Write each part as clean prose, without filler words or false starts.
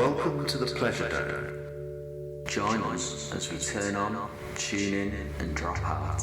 Welcome to the Pleasure Dome. Join us as we turn on, tune in and drop out.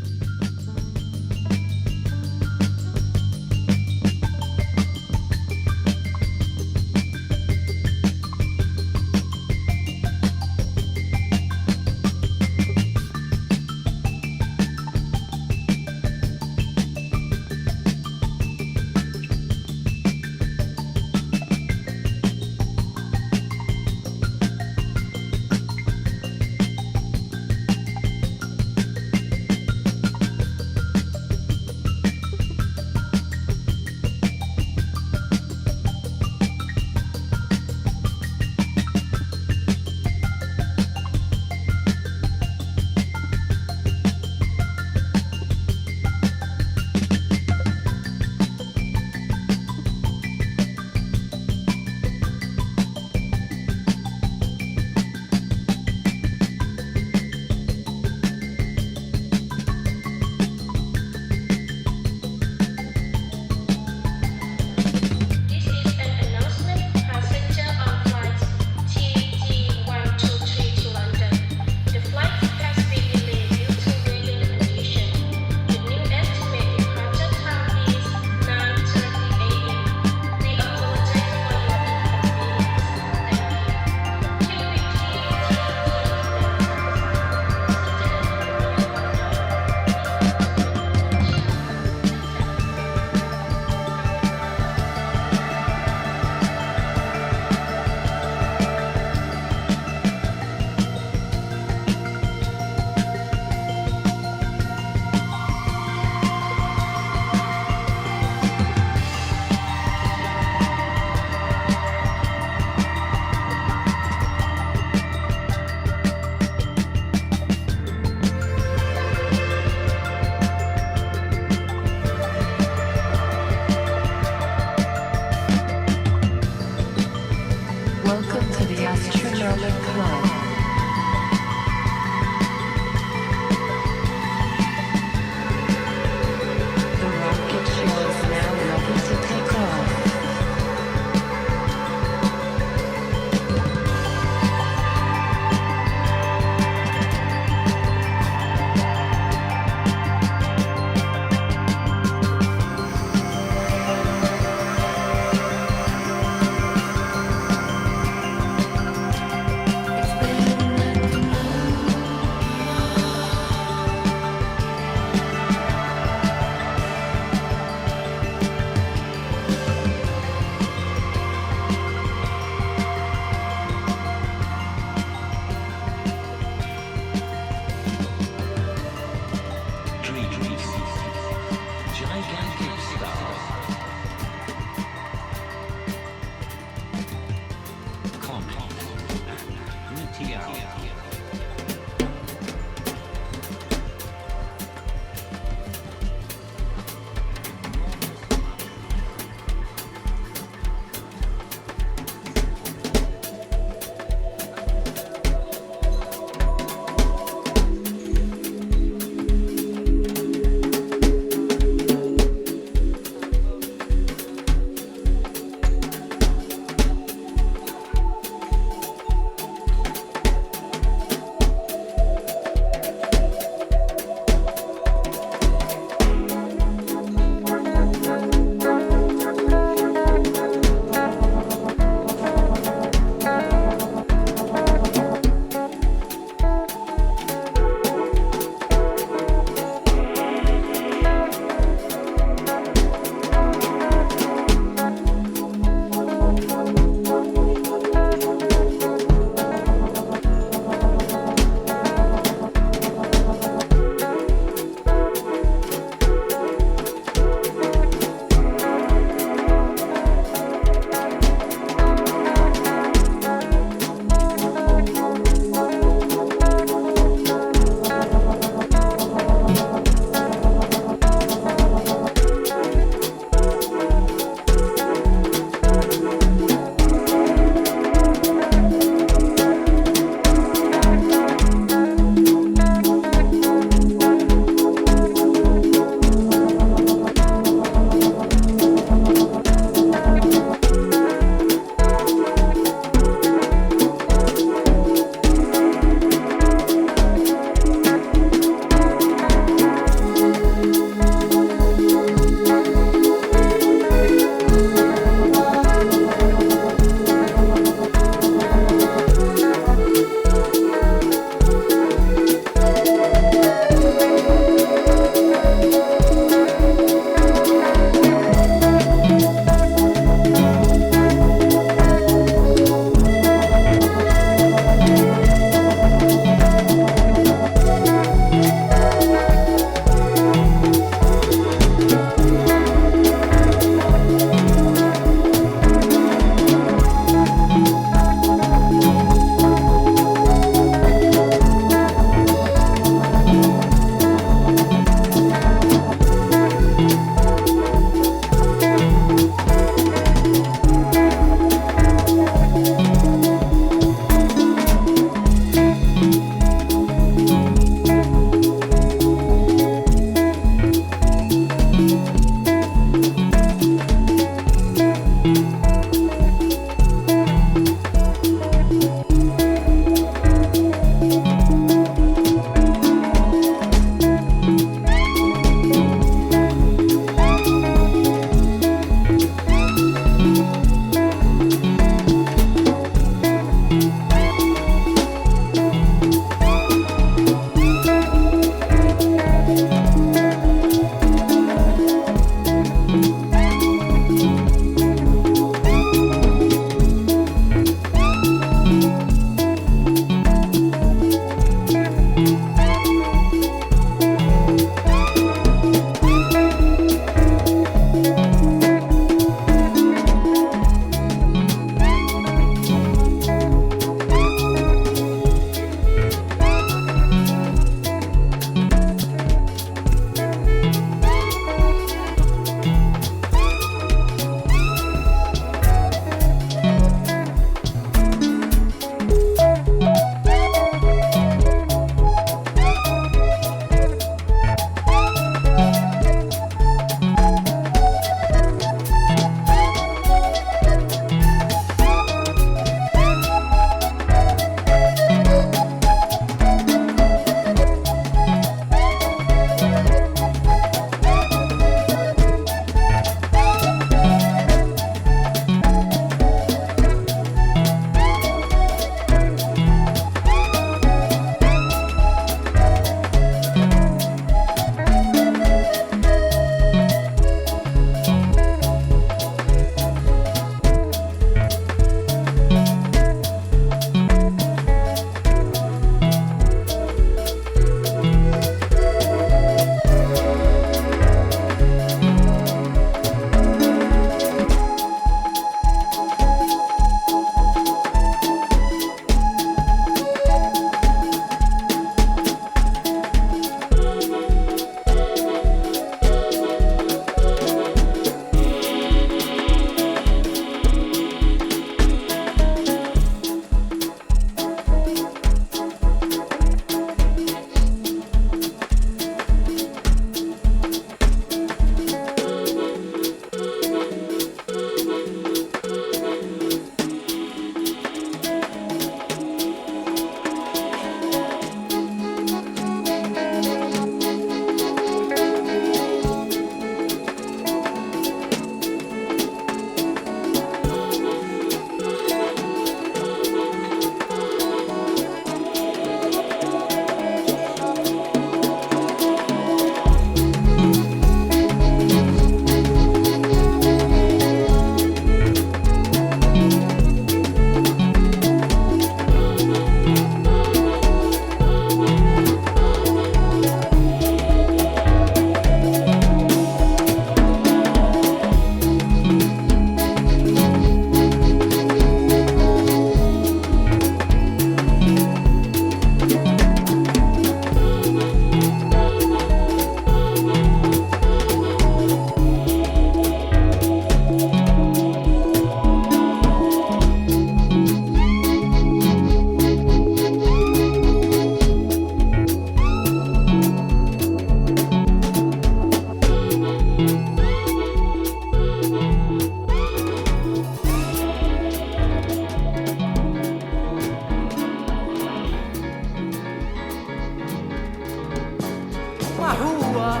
uma rua,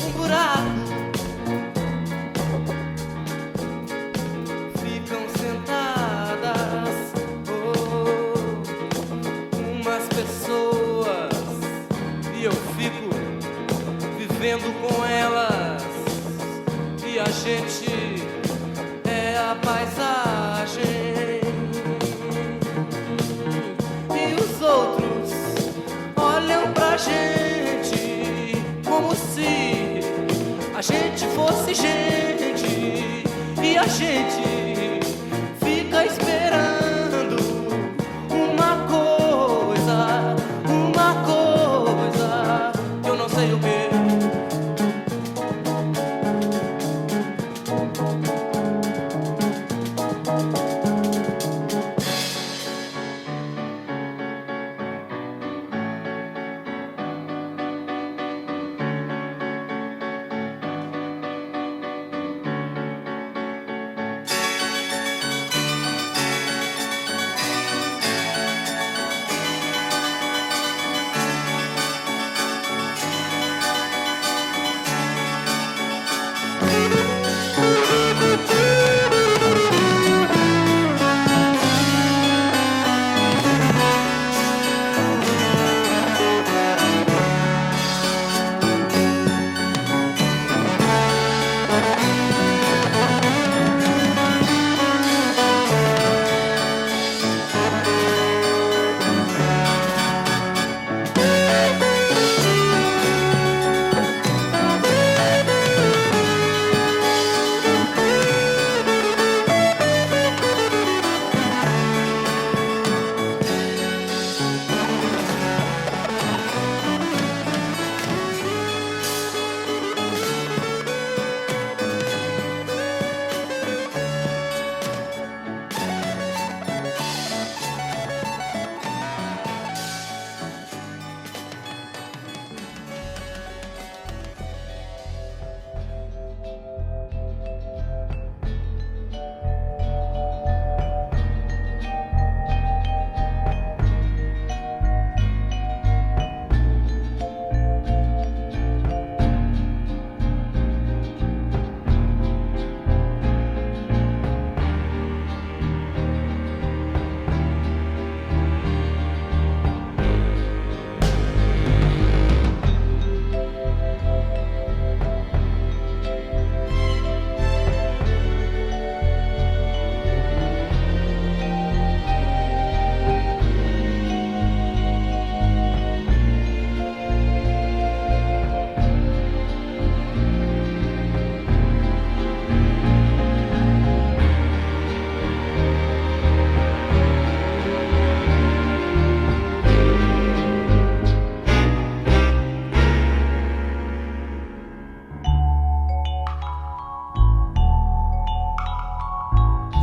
um buraco. Ficam sentadas umas pessoas e eu fico vivendo com elas. E a gente é a paisagem. E os outros olham pra gente como se a gente fosse gente. E a gente fica esperando uma coisa que eu não sei o que.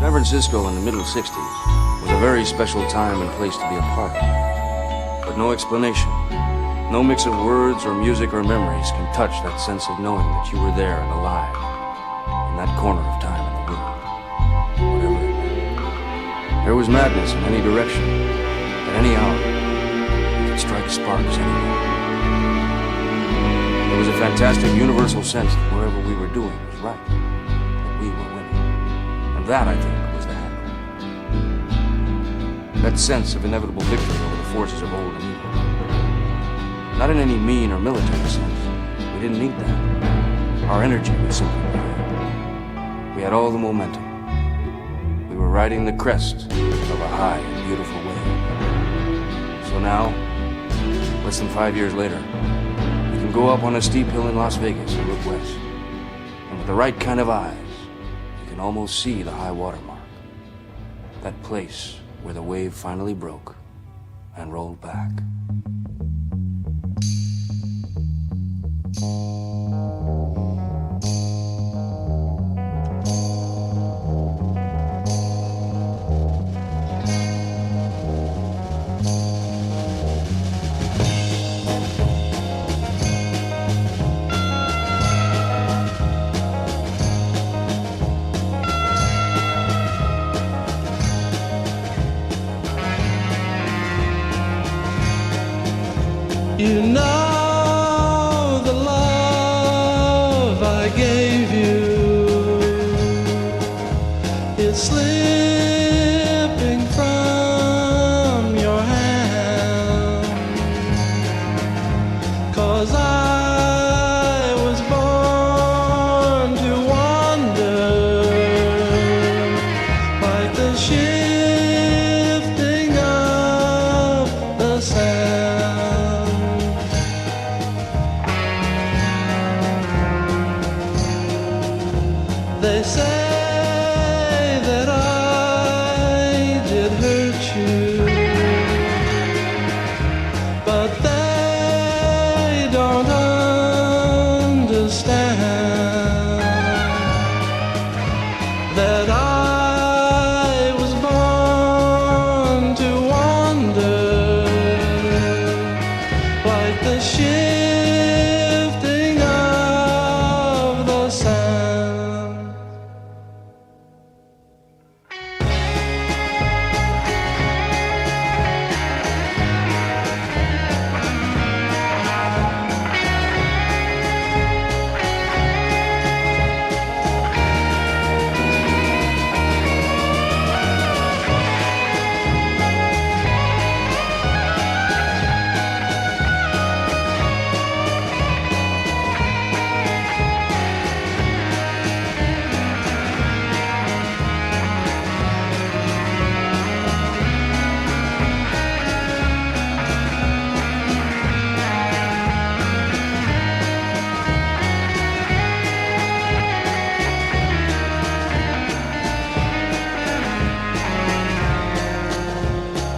San Francisco in the middle 60s was a very special time and place to be a part of. But no explanation, no mix of words or music or memories can touch that sense of knowing that you were there and alive, in that corner of time in the world, whatever it meant. There was madness in any direction, at any hour. It could strike sparks anywhere. There was a fantastic universal sense that wherever we were doing was right, that we were winning. And that, I think, was the handle. That sense of inevitable victory over the forces of old and evil. Not in any mean or military sense. We didn't need that. Our energy was simply there. We had all the momentum. We were riding the crest of a high and beautiful wave. So now, less than 5 years later, you can go up on a steep hill in Las Vegas and look west. And with the right kind of eyes, you can almost see the high water mark. That place where the wave finally broke and rolled back. You know the love I gave you is slipping from your hand, 'cause I was born to wander like the shifting of the sand. They say that I did hurt you, but they don't understand that I was born to wander like the shifting of the sand.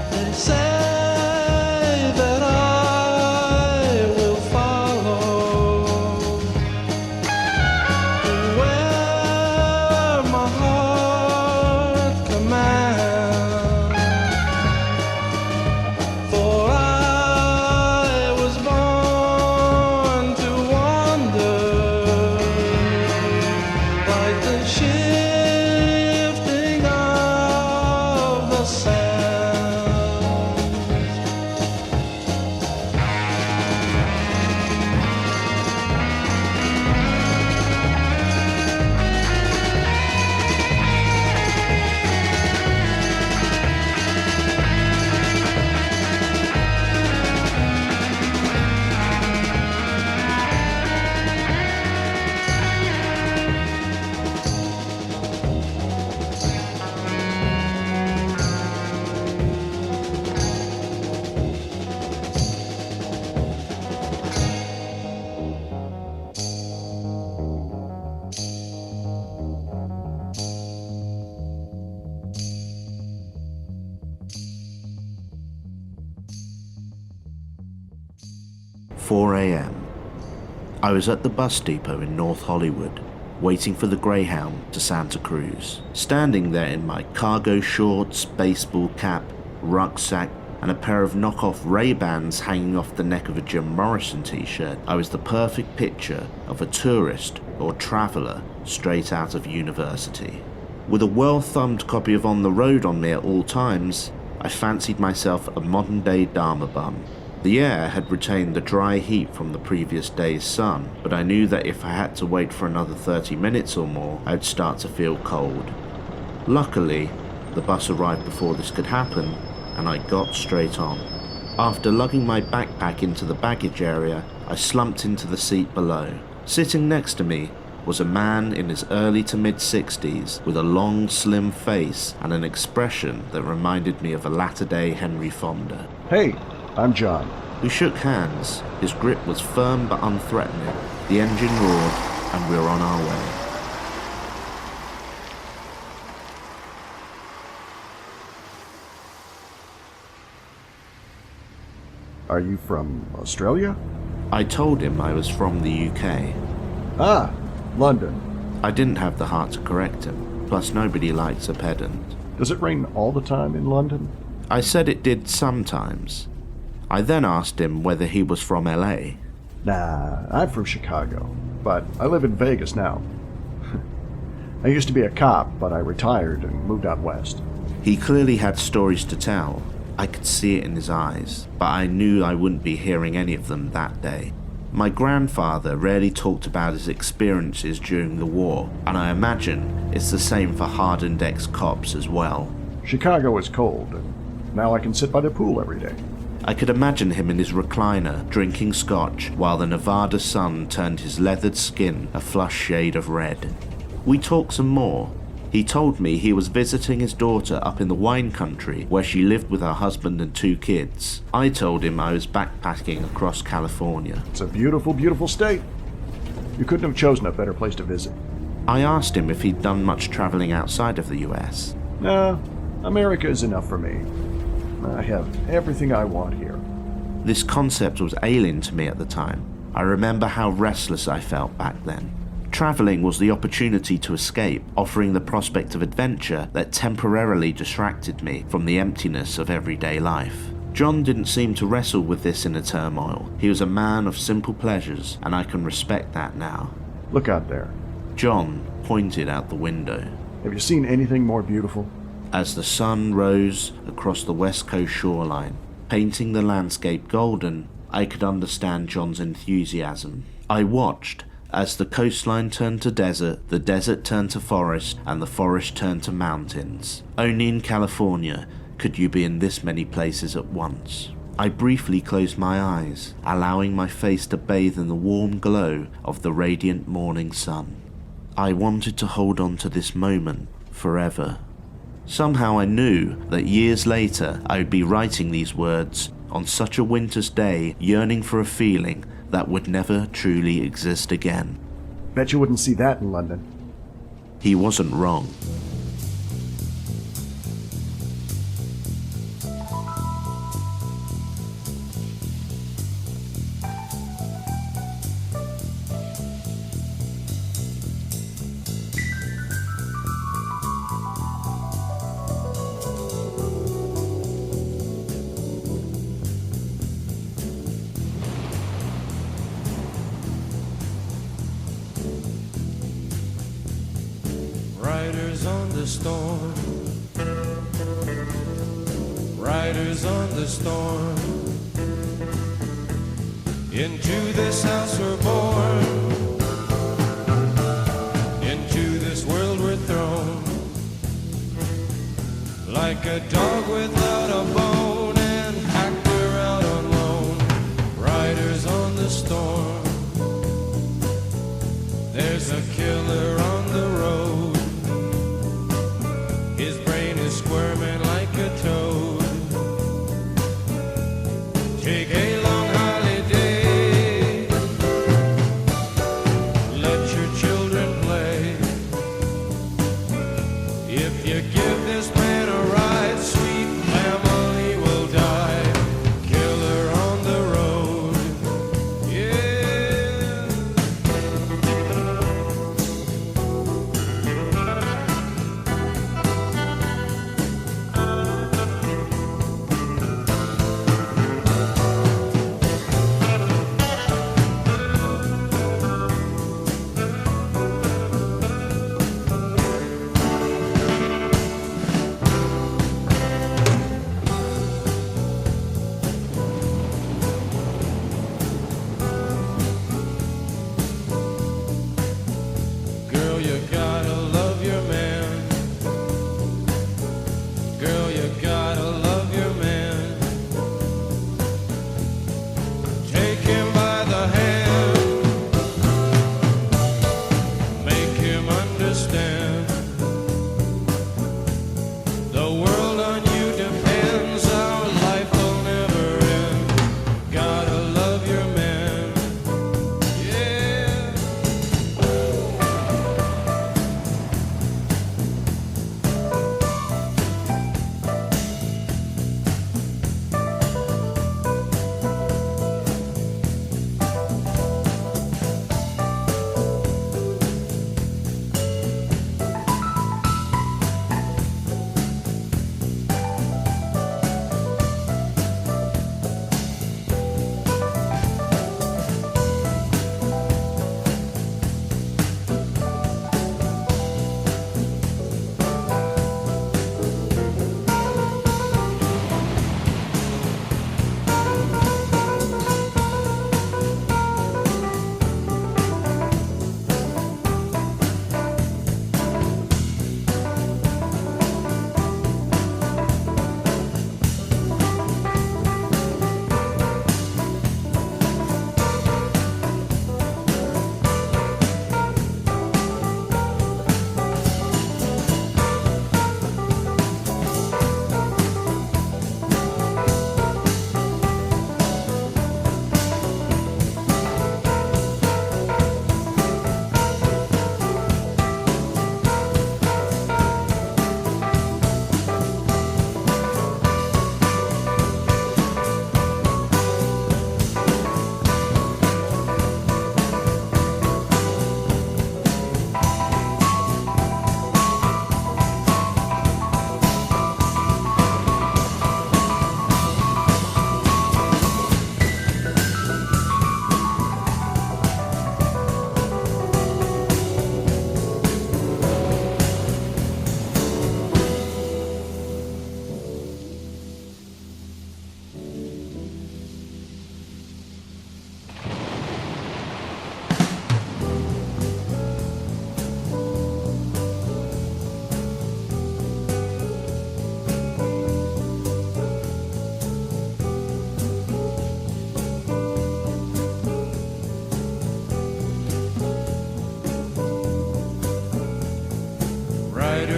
They say that I will follow where my heart commands, for I was born to wander like the shifting of the sand. "4 a.m. I was at the bus depot in North Hollywood, waiting for the Greyhound to Santa Cruz. Standing there in my cargo shorts, baseball cap, rucksack, and a pair of knockoff Ray-Bans hanging off the neck of a Jim Morrison t-shirt, I was the perfect picture of a tourist or traveller straight out of university. With a well-thumbed copy of On the Road on me at all times, I fancied myself a modern-day Dharma bum. The air had retained the dry heat from the previous day's sun, but I knew that if I had to wait for another 30 minutes or more, I'd start to feel cold. Luckily, the bus arrived before this could happen, and I got straight on. After lugging my backpack into the baggage area, I slumped into the seat below. Sitting next to me was a man in his early to mid-60s with a long, slim face and an expression that reminded me of a latter-day Henry Fonda. Hey, I'm John. We shook hands. His grip was firm but unthreatening. The engine roared, and we were on our way. Are you from Australia? I told him I was from the UK. Ah, London. I didn't have the heart to correct him, plus nobody likes a pedant. Does it rain all the time in London? I said it did sometimes. I then asked him whether he was from LA. Nah, I'm from Chicago, but I live in Vegas now. I used to be a cop, but I retired and moved out west. He clearly had stories to tell. I could see it in his eyes, but I knew I wouldn't be hearing any of them that day. My grandfather rarely talked about his experiences during the war, and I imagine it's the same for hardened ex-cops as well. Chicago is cold, and now I can sit by the pool every day. I could imagine him in his recliner, drinking scotch, while the Nevada sun turned his leathered skin a flush shade of red. We talked some more. He told me he was visiting his daughter up in the wine country where she lived with her husband and 2 kids. I told him I was backpacking across California. It's a beautiful, beautiful state. You couldn't have chosen a better place to visit. I asked him if he'd done much traveling outside of the US. No, America is enough for me. I have everything I want here. This concept was alien to me at the time. I remember how restless I felt back then. Traveling was the opportunity to escape, offering the prospect of adventure that temporarily distracted me from the emptiness of everyday life. John didn't seem to wrestle with this inner turmoil. He was a man of simple pleasures, and I can respect that now. Look out there. John pointed out the window. Have you seen anything more beautiful? As the sun rose across the west coast shoreline, painting the landscape golden, I could understand John's enthusiasm. I watched as the coastline turned to desert, the desert turned to forest, and the forest turned to mountains. Only in California could you be in this many places at once. I briefly closed my eyes, allowing my face to bathe in the warm glow of the radiant morning sun. I wanted to hold on to this moment forever. Somehow I knew that years later I would be writing these words on such a winter's day, yearning for a feeling that would never truly exist again. Bet you wouldn't see that in London. He wasn't wrong. Riders on the storm, riders on the storm. Into this house we're born, into this world we're thrown, like a dog without a bone, and hacked we're out on loan. Riders on the storm, there's a killer on the road. His brain is squirming like a toad. Take a long holiday, let your children play. If you give this man a ride, sweet family will die. Killer on the road, yeah.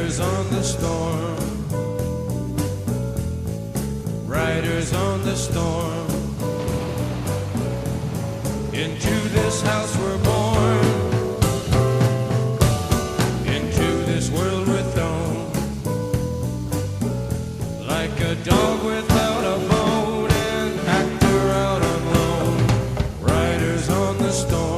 Riders on the storm. Riders on the storm. Into this house we're born. Into this world with dome. Like a dog without a bone, an actor out on loan. Riders on the storm.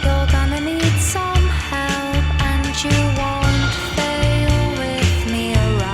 You're gonna need some help, and you won't fail with me around.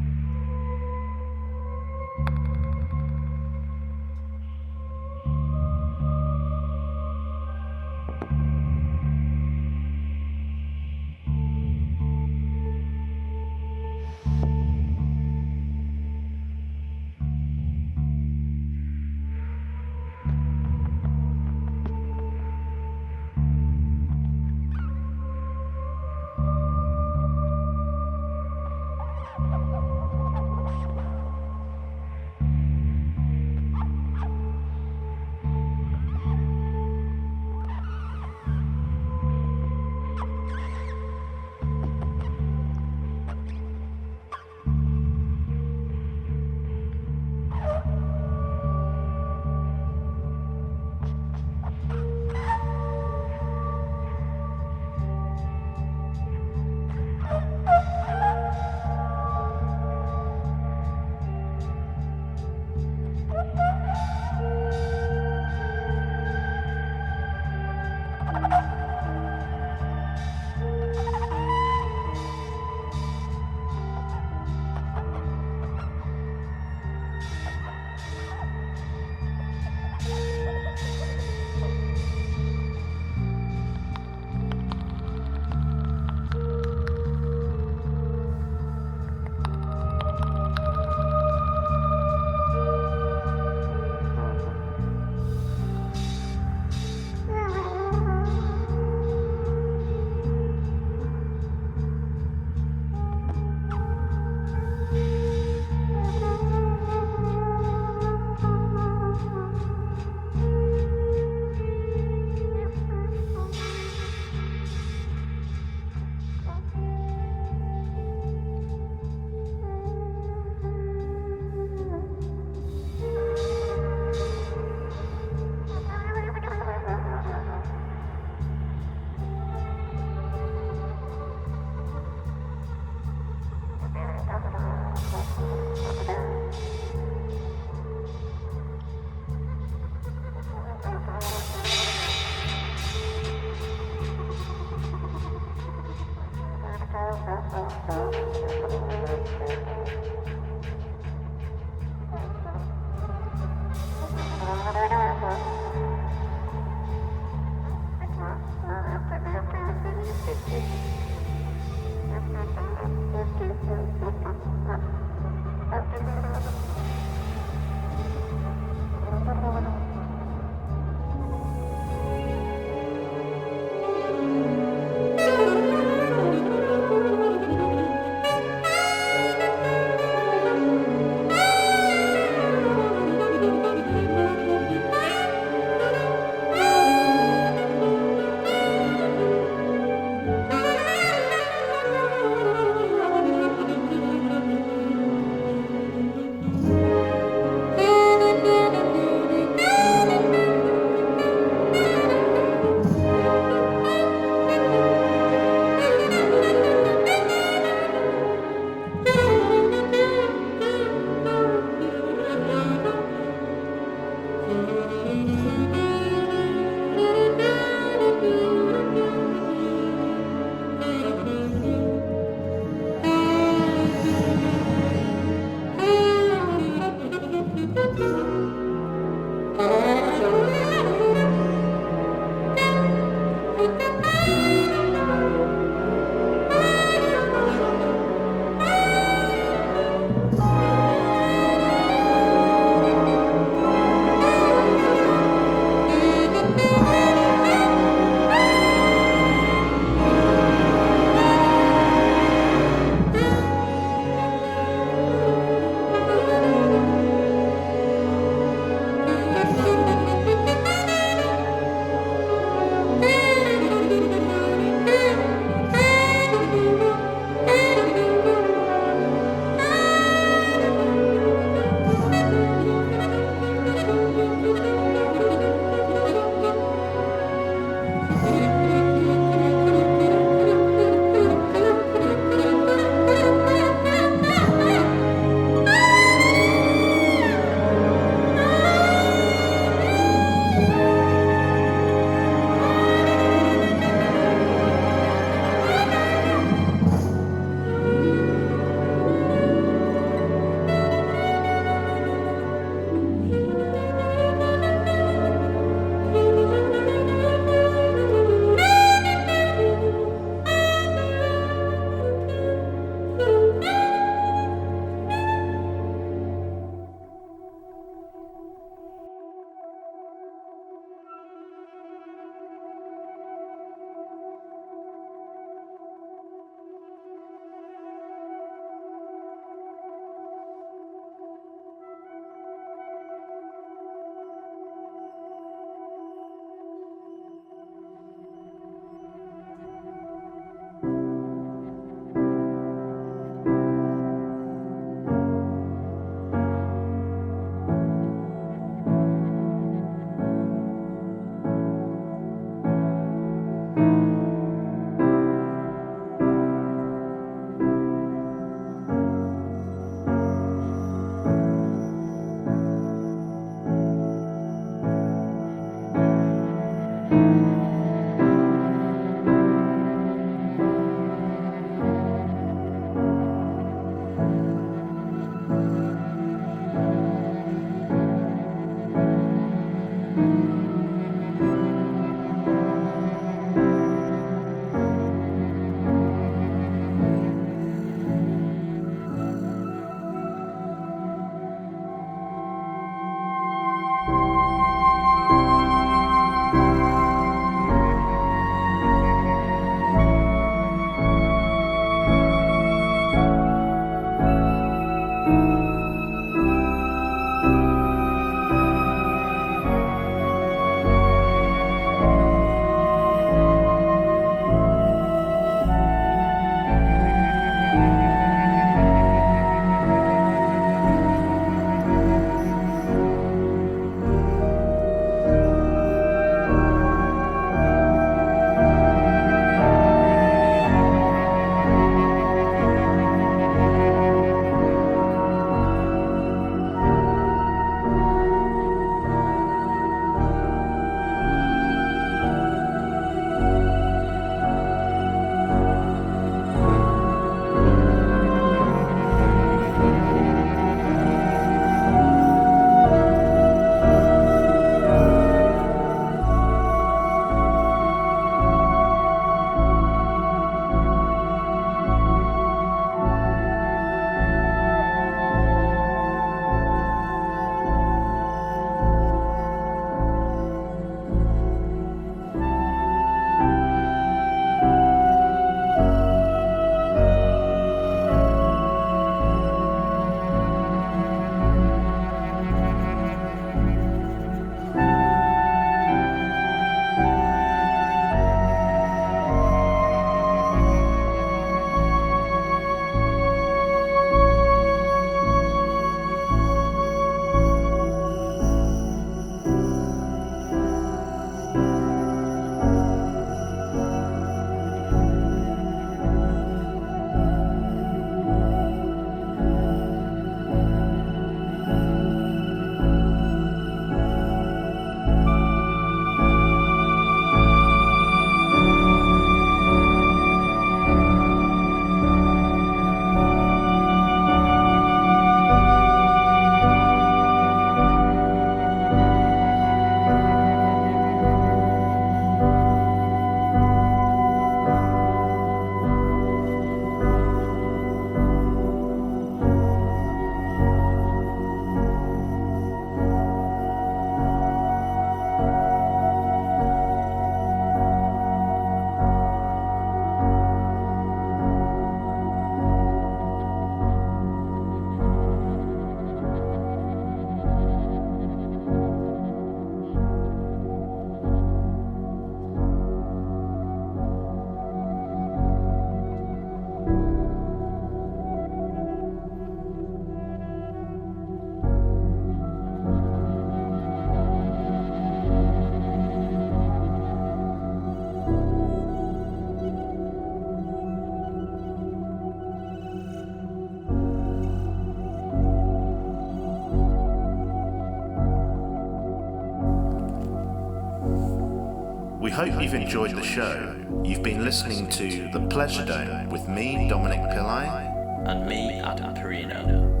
hope you've enjoyed the show. You've been listening to The Pleasure Dome with me, Dominic Pillai. And me, Adam Perino.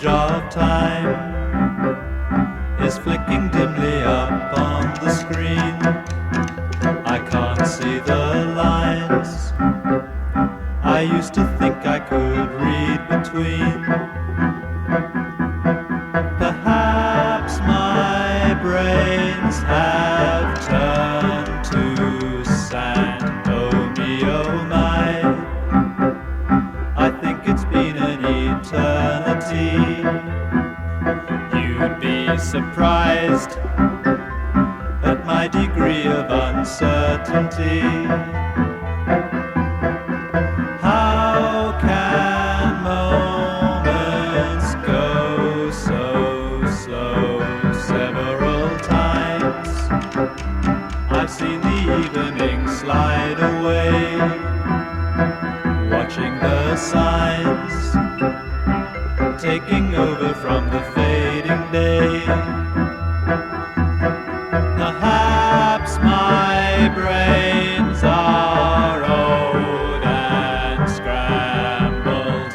Of time is flicking dimly up on the screen. I can't see the lines I used to think I could read between. Perhaps my brains have turned to sand. Oh me, oh my, I think it's been an eternity. You'd be surprised at my degree of uncertainty. How can moments go so slow? Several times I've seen the evening slide away, watching the signs taking over from the fading day. Perhaps my brains are old and scrambled.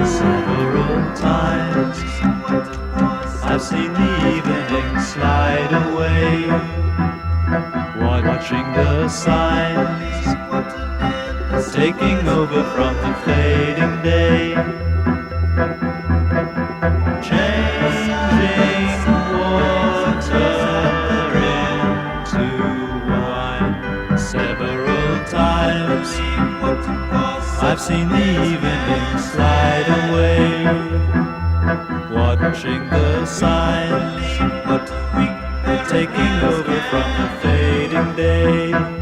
Several times I've seen the evening slide away, watching the signs taking over from the fading day, changing water into wine. Several times I've seen the evening slide away, watching the signs taking over from the fading day.